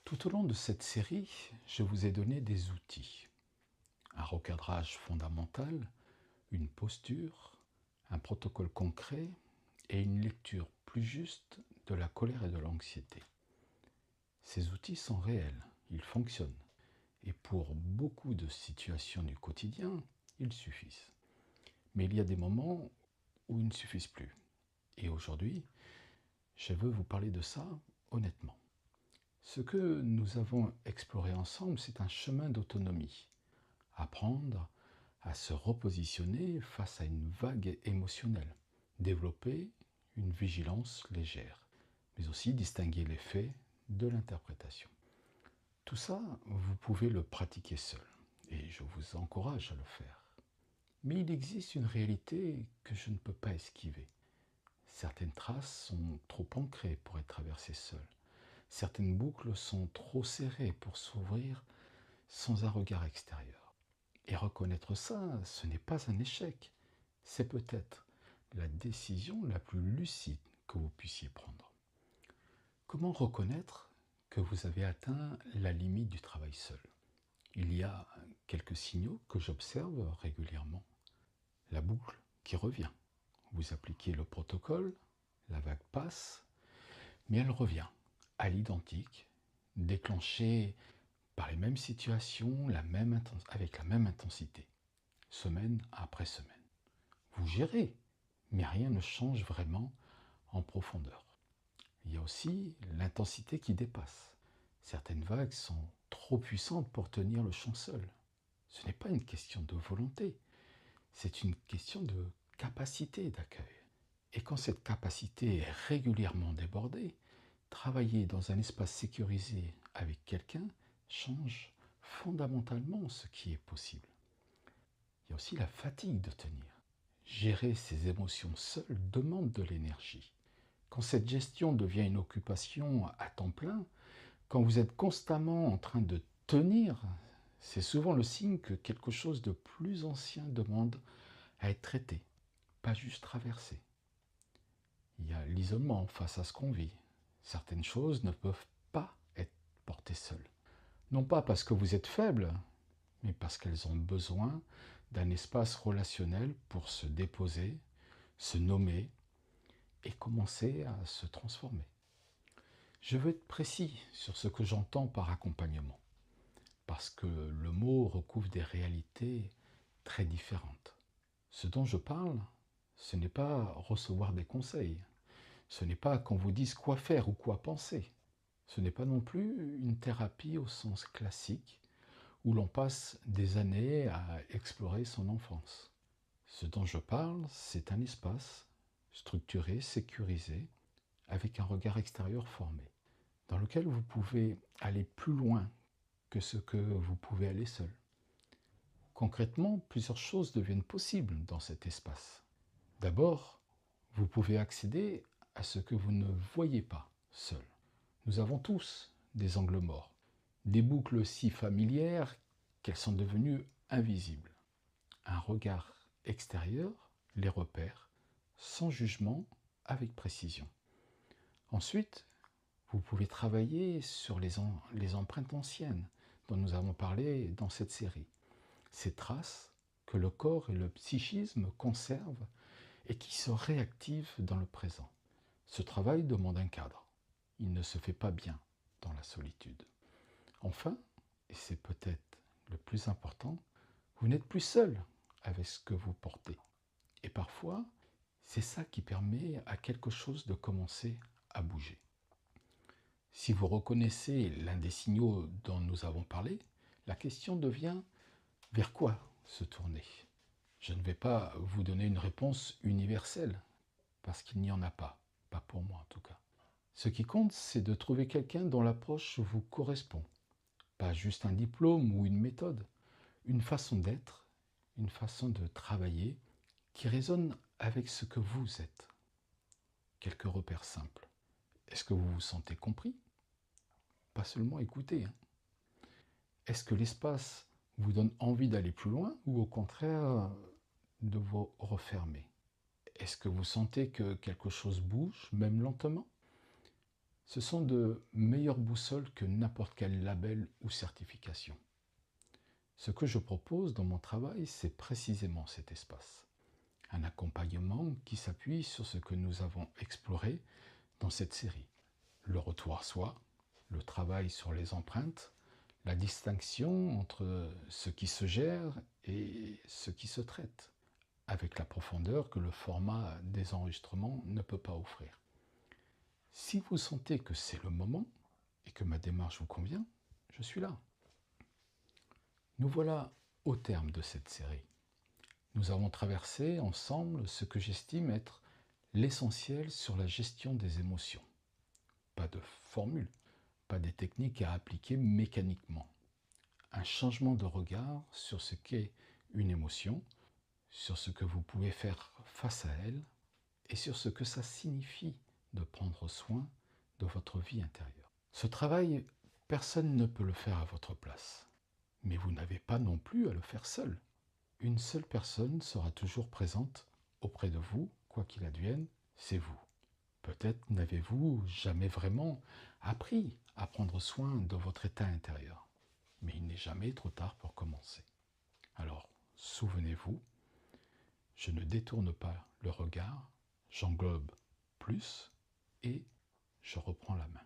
Tout au long de cette série, je vous ai donné des outils. Un recadrage fondamental, une posture, un protocole concret et une lecture plus juste de la colère et de l'anxiété. Ces outils sont réels, ils fonctionnent. Et pour beaucoup de situations du quotidien, ils suffisent. Mais il y a des moments où ils ne suffisent plus. Et aujourd'hui, je veux vous parler de ça honnêtement. Ce que nous avons exploré ensemble, c'est un chemin d'autonomie. Apprendre à se repositionner face à une vague émotionnelle. Développer une vigilance légère. Mais aussi distinguer les faits de l'interprétation. Tout ça, vous pouvez le pratiquer seul. Et je vous encourage à le faire. Mais il existe une réalité que je ne peux pas esquiver. Certaines traces sont trop ancrées pour être traversées seules. Certaines boucles sont trop serrées pour s'ouvrir sans un regard extérieur. Et reconnaître ça, ce n'est pas un échec. C'est peut-être la décision la plus lucide que vous puissiez prendre. Comment reconnaître que vous avez atteint la limite du travail seul? Il y a quelques signaux que j'observe régulièrement. La boucle qui revient. Vous appliquez le protocole, la vague passe, mais elle revient à l'identique, déclenchée par les mêmes situations, avec la même intensité, semaine après semaine. Vous gérez, mais rien ne change vraiment en profondeur. Il y a aussi l'intensité qui dépasse. Certaines vagues sont trop puissantes pour tenir le champ seul. Ce n'est pas une question de volonté, c'est une question de capacité d'accueil. Et quand cette capacité est régulièrement débordée, travailler dans un espace sécurisé avec quelqu'un change fondamentalement ce qui est possible. Il y a aussi la fatigue de tenir. Gérer ses émotions seules demande de l'énergie. Quand cette gestion devient une occupation à temps plein, quand vous êtes constamment en train de tenir, c'est souvent le signe que quelque chose de plus ancien demande à être traité, pas juste traversé. Il y a l'isolement face à ce qu'on vit. Certaines choses ne peuvent pas être portées seules. Non pas parce que vous êtes faible, mais parce qu'elles ont besoin d'un espace relationnel pour se déposer, se nommer et commencer à se transformer. Je veux être précis sur ce que j'entends par accompagnement, parce que le mot recouvre des réalités très différentes. Ce dont je parle, ce n'est pas recevoir des conseils, ce n'est pas qu'on vous dise quoi faire ou quoi penser, ce n'est pas non plus une thérapie au sens classique, où l'on passe des années à explorer son enfance. Ce dont je parle, c'est un espace structuré, sécurisé, avec un regard extérieur formé, dans lequel vous pouvez aller plus loin que ce que vous pouvez aller seul. Concrètement, plusieurs choses deviennent possibles dans cet espace. D'abord, vous pouvez accéder à ce que vous ne voyez pas seul. Nous avons tous des angles morts, des boucles si familières qu'elles sont devenues invisibles. Un regard extérieur les repère, sans jugement, avec précision. Ensuite, vous pouvez travailler sur les empreintes anciennes dont nous avons parlé dans cette série. Ces traces que le corps et le psychisme conservent et qui se réactivent dans le présent. Ce travail demande un cadre. Il ne se fait pas bien dans la solitude. Enfin, et c'est peut-être le plus important, vous n'êtes plus seul avec ce que vous portez. Et parfois, c'est ça qui permet à quelque chose de commencer à bouger. Si vous reconnaissez l'un des signaux dont nous avons parlé, la question devient vers quoi se tourner? Je ne vais pas vous donner une réponse universelle, parce qu'il n'y en a pas pour moi en tout cas. Ce qui compte, c'est de trouver quelqu'un dont l'approche vous correspond. Pas juste un diplôme ou une méthode, une façon d'être, une façon de travailler qui résonne avec ce que vous êtes. Quelques repères simples. Est-ce que vous vous sentez compris? Pas seulement écouter. Est-ce que l'espace vous donne envie d'aller plus loin ou au contraire de vous refermer? Est-ce que vous sentez que quelque chose bouge, même lentement? Ce sont de meilleures boussoles que n'importe quel label ou certification. Ce que je propose dans mon travail, c'est précisément cet espace. Un accompagnement qui s'appuie sur ce que nous avons exploré dans cette série. Le retour à soi, le travail sur les empreintes, la distinction entre ce qui se gère et ce qui se traite, avec la profondeur que le format des enregistrements ne peut pas offrir. Si vous sentez que c'est le moment et que ma démarche vous convient, je suis là. Nous voilà au terme de cette série. Nous avons traversé ensemble ce que j'estime être l'essentiel sur la gestion des émotions. Pas de formule, pas des techniques à appliquer mécaniquement. Un changement de regard sur ce qu'est une émotion, sur ce que vous pouvez faire face à elle et sur ce que ça signifie de prendre soin de votre vie intérieure. Ce travail, personne ne peut le faire à votre place, mais vous n'avez pas non plus à le faire seul. Une seule personne sera toujours présente auprès de vous, quoi qu'il advienne, c'est vous. Peut-être n'avez-vous jamais vraiment appris à prendre soin de votre état intérieur, mais il n'est jamais trop tard pour commencer. Alors, souvenez-vous, je ne détourne pas le regard, j'englobe plus et je reprends la main.